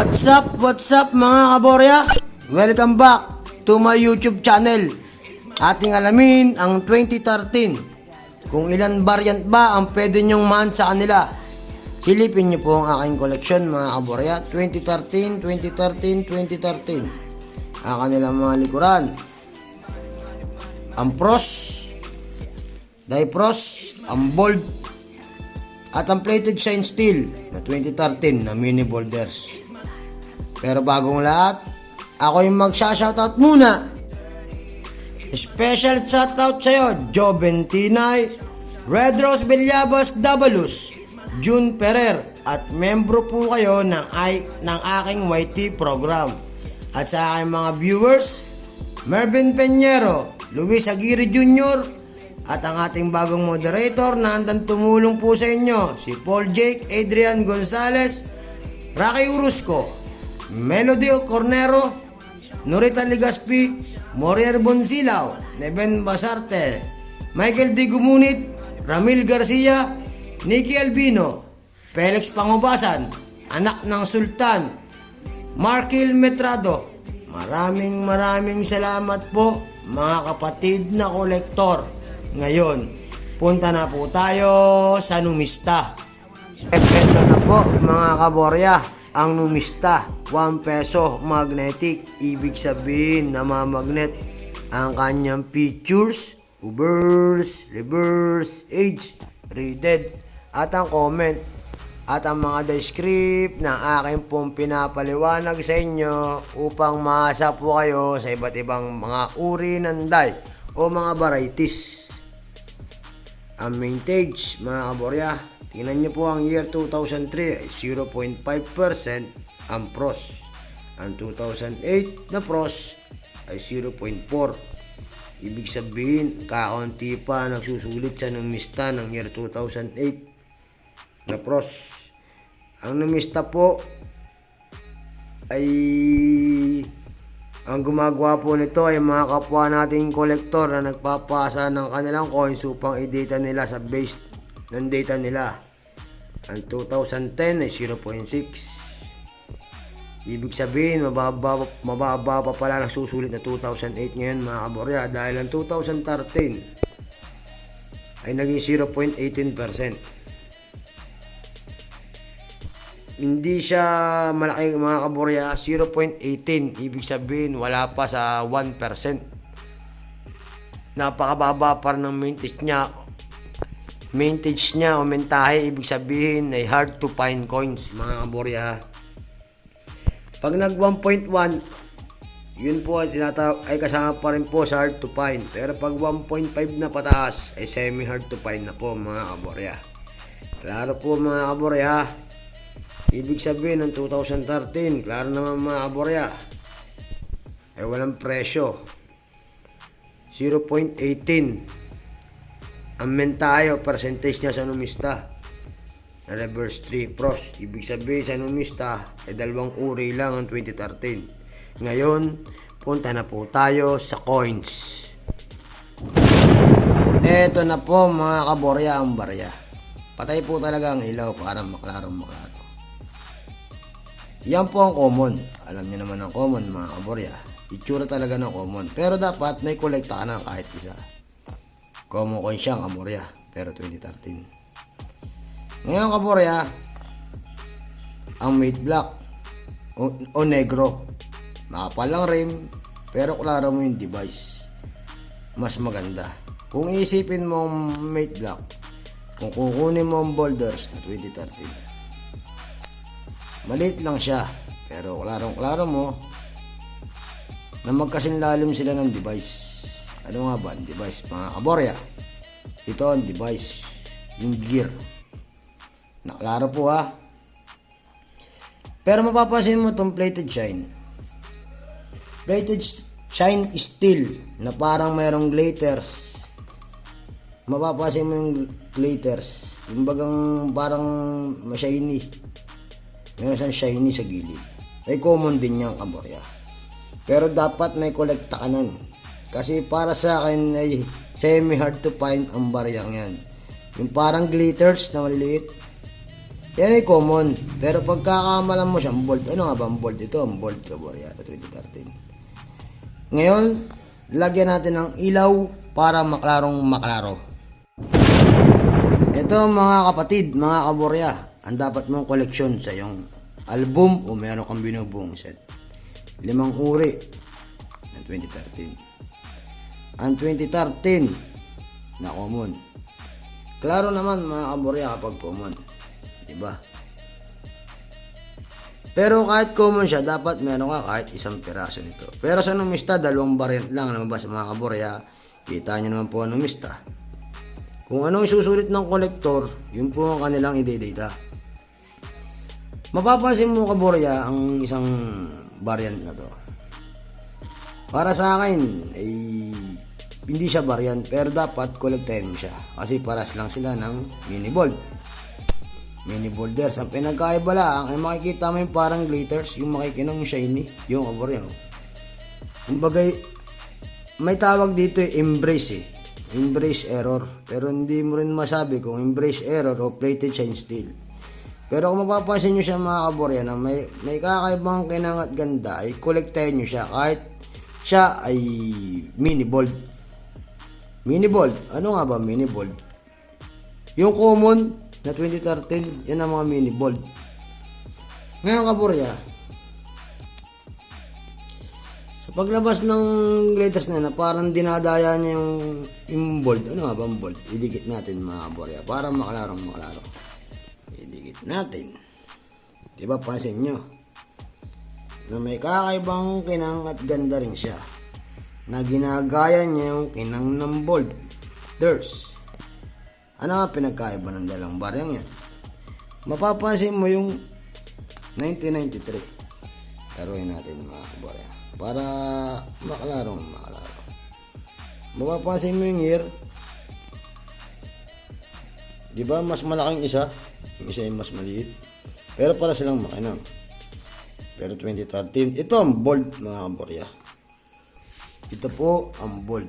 What's up mga kaborya? Welcome back to my YouTube channel. Ating alamin ang 2013. Kung ilan variant ba ang pwede nyong man sa kanila. Silipin nyo po ang aking koleksyon mga kaborya. 2013. Ang kanilang mga likuran. Ang pros, Dipros, ang bold, at ang plated shine steel na 2013 na mini boulders. Pero bagong lahat, ako yung magsha-shoutout muna. Special shoutout sa'yo, Joe Bentinay, Red Rose Villabas Dabalus, June Ferrer, at membro po kayo ng aking YT program. At sa aking mga viewers, Mervin Peñero, Luis Aguirre Jr., at ang ating bagong moderator na handang tumulong po sa inyo, si Paul Jake Adrian Gonzalez, Rocky Urusco, Melody Cornero, Norita Ligaspi, Morier Bonsilao, Neven Basarte, Michael D. Gumunit, Ramil Garcia, Nicky Albino, Felix Pangubasan, Anak ng Sultan, Markil Metrado. Maraming salamat po mga kapatid na kolektor. Ngayon, punta na po tayo sa numista. Ito na po mga kaborya, ang numista, 1 peso magnetic. Ibig sabihin na mamagnet ang kanyang features, reverse, age, rated, at ang comment, at ang mga descript na aking pong pinapaliwanag sa inyo upang maasa po kayo sa iba't ibang mga uri ng dye o mga varieties. Ang vintage mga kaborya, tingnan nyo po ang year 2003 ay 0.5%. Ang pros, ang 2008 na pros ay 0.4. Ibig sabihin, kaunti pa nagsusulit sa numista ng year 2008 na pros. Ang numista po ay ang gumagawa po nito ay mga kapwa nating kolektor na nagpapasa ng kanilang coins upang i-data nila sa base ng data nila. Ang 2010 ay 0.6. Ibig sabihin, mababa pa pala nagsusulit na 2008 ngayon mga kaborya, dahil ang 2013 ay naging 0.18%. Hindi siya malaki mga kaborya, 0.18. Ibig sabihin, wala pa sa 1%. Napakababa pa ng mintage niya o mentahe. Ibig sabihin ay hard to find coins mga kaborya. Pag nag 1.1, yun po ay kasama pa rin po sa hard to find. Pero pag 1.5 na pataas ay semi hard to find na po mga kaborya. Klaro po mga kaborya. Ibig sabihin ng 2013, klaro naman mga kaborya, ay walang presyo. 0.18 ang mentahe o percentage niya sa numista na reverse 3 pros. Ibig sabihin sa numista ay dalawang uri lang ang 2013. Ngayon, punta na po tayo sa coins. Eto na po mga kaborya ang barya. Patay po talaga ang ilaw para maklaro. Yan po ang common. Alam niyo naman ang common mga kaborya. Itsura talaga ng common. Pero dapat may kolekta ka na kahit isa. Common coin siya kaborya. Pero 2013. Ngayon kaborya, ang made black o negro. Makapal lang rim. Pero klaro mo yung device. Mas maganda. Kung iisipin mo made black, kung kukunin mo ang boulders na 2013, maliit lang siya, pero klarong-klaro mo na magkasinlalim sila ng device. Ano nga ba ang device mga kaborya? Ito ang device, yung gear. Naklaro po ha. Pero mapapansin mo itong plated shine. Plated shine steel na parang mayroong glitters. Mapapansin mo yung glitters. Yung bagang parang shiny. Meron siyang shiny sa gilid. Ay common din yan kaborya. Pero dapat may kolekta ka nun. Kasi para sa akin ay semi hard to find ang baryang yan. Yung parang glitters na maliliit. Yan ay common. Pero pagkakamalan mo siyang bold, ano nga ba ang bold? Ito ang bold Kaborya 2013. Ngayon, lagyan natin ng ilaw para maklarong maklaro. Ito mga kapatid, mga Kaborya, ang dapat mong koleksyon sa iyong album o meron kang binubuong set. 5 uri ng 2013. Ang 2013 na common. Klaro naman mga Kaborya kapag common. Diba? Pero kahit common siya, dapat meron ka kahit isang piraso nito. Pero sa numista, 2 variant lang lumabas mga Kaborya. Kita nyo naman po ang numista. Kung anong isusulit ng kolektor, yun po ang kanilang ide-data. Mapapansin mo Kaborya ang isang variant na to. Para sa akin, ay hindi siya variant, pero dapat kolektahin mo siya. Kasi paras lang sila ng mini bold. Mini boulders, ang pinagkaiba lang ay makikita mo yung parang glitters, yung makikinang yung shiny, yung Kaborya. Kumbaga, may tawag dito embrace embrace error, pero hindi mo rin masabi kung embrace error o plated shine steel. Pero kung mapapansin nyo siya mga Kaborya na may kakaibang kinang at ganda, ay kolektahin nyo siya kahit siya ay mini bold. Mini bold, ano nga ba mini bold? Yung common na 2013, yan ang mga mini bold. Ngayon Kaborya, sa paglabas ng letters na parang dinadaya niya yung bold. Ano nga ba ang bold? Idikit natin mga Kaborya para maklaro. Idikit natin. Diba pansin nyo na may kakaibang kinang at ganda rin siya na ginagaya niya yung kinang ng bold. Ano nga pinagkaiba ng dalawang baryang yan? Mapapansin mo yung 1993. Laruin natin mga Kaborya para maklaro. Mapapansin mo yung year. Diba mas malaking isa? Yung isa yung mas maliit. Pero para silang makinang. Pero 2013, ito ang bold mga Kaborya. Ito po ang bold.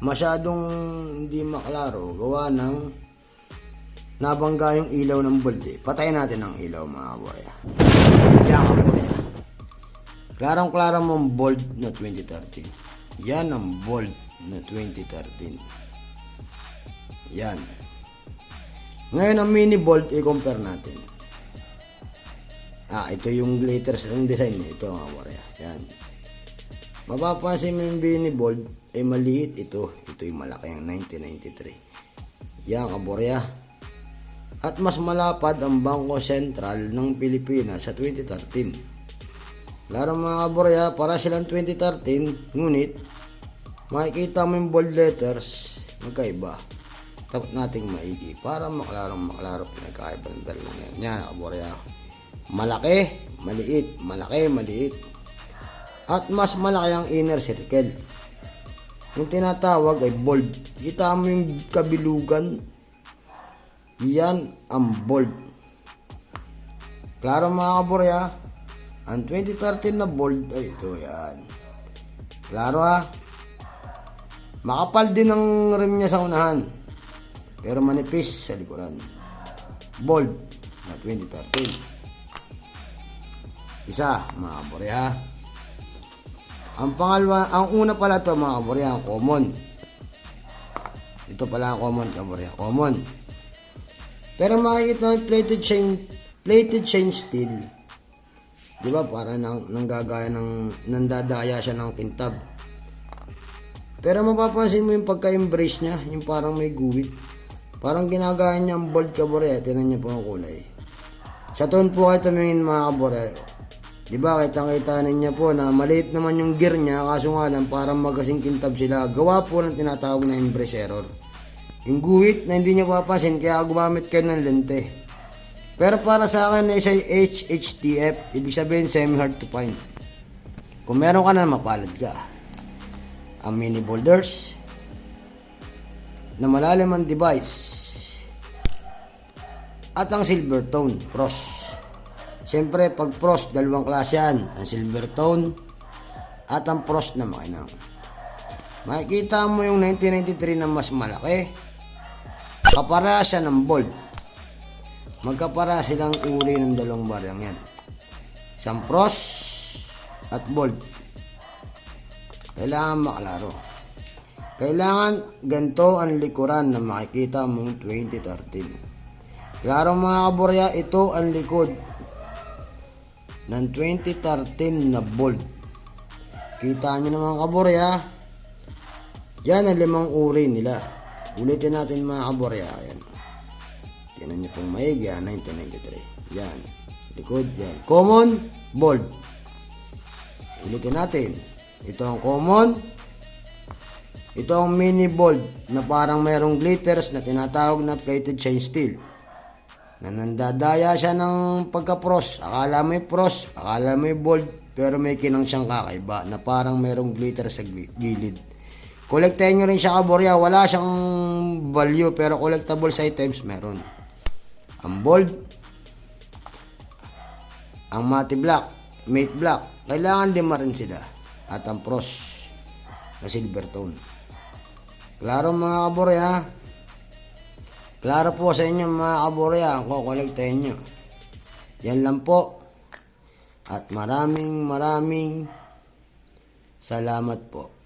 Masyadong hindi maklaro gawa ng nabangga yung ilaw ng bold Patayin natin ang ilaw mga Kaborya. Yan Kaborya. Klarong-klaro mo ang bold na 2013. Yan ang bold na 2013. Yan. Ngayon ang mini bold i-compare natin. Ito yung glitters ng design ito mga Kaborya. Yan. Mapapansin mo yung mini bold ay maliit ito. Ito yung malaki ang 1993. Yan Kaborya. At mas malapad ang Bangko Sentral ng Pilipinas sa 2013. Klaro mga Kaborya, para silang 2013, ngunit makikita mo yung bold letters, magkaiba. Dapat nating maigi para maklaro pinagkaiba ng dalawang yan. Yan Kaborya. Malaki, maliit, malaki, maliit. At mas malaki ang inner circle. Yung tinatawag ay bold. Kita mo yung kabilugan. Yan ang bold. Klaro mga Kaborya, ang 2013 na bold ay ito yan. Klaro ha. Makapal din ang rim niya sa unahan, pero manipis sa likuran. Bold na 2013. Isa mga Kaborya ha. Ang pangalawa, ang una pala to mga Kaborya, ang common. Ito pala ang common Kaborya, common. Pero makikita yung plated shine steel. Diba? Para nanggagaya nandadaya siya ng kintab. Pero mapapansin mo yung pagka-embrace niya, yung parang may guwit. Parang ginagaya niya ang bold Kaborya. Tinan niyo po ang kulay. Sa tone po kayo tumingin mga Kaborya. Diba? Kitang-kita ninyo po na maliit naman yung gear niya. Kaso nga lang parang magkasing kintab sila. Gawa po ng tinatawag na embrace error. Yung guhit na hindi nyo papansin kaya gumamit kayo ng lente. Pero para sa akin na isa HHTF, ibig sabihin semi hard to find. Kung meron ka na mapalad ka. Ang mini boulders na malalim ang device at ang silver tone pros. Siyempre pag pros, dalawang klase yan, ang silver tone at ang pros na makinang. Makikita mo yung 1993 na mas malaki. Kapara siya ng bold. Magkapara silang uri ng dalawang baryang yan. Isang pros at bold. Kailangan maklaro. Kailangan ganito ang likuran na makikita mong 2013. Klaro mga kaborya, ito ang likod ng 2013 na bold. Kita nyo naman kaborya, yan ang 5 uri nila. Ulitin natin mga kaborya. Yan. Tinan nyo pong maigi, 1993. Yan. Likod, yan. Common, bold. Ulitin natin. Ito ang common. Ito ang mini bold na parang mayroong glitters na tinatawag na plated shine steel. Na nandadaya siya ng pagka-pros. Akala may pros, akala may bold, pero may kinang siyang kakaiba na parang mayroong glitter sa gilid. Kolektahin nyo rin siya kaborya. Wala siyang value pero collectibles items meron. Ang bold, ang matte black, matte black, kailangan din rin sila. At ang pros na silver tone. Klaro mga kaborya. Klaro po sa inyo mga kaborya ang kukolektahin nyo. Yan lang po. At maraming salamat po.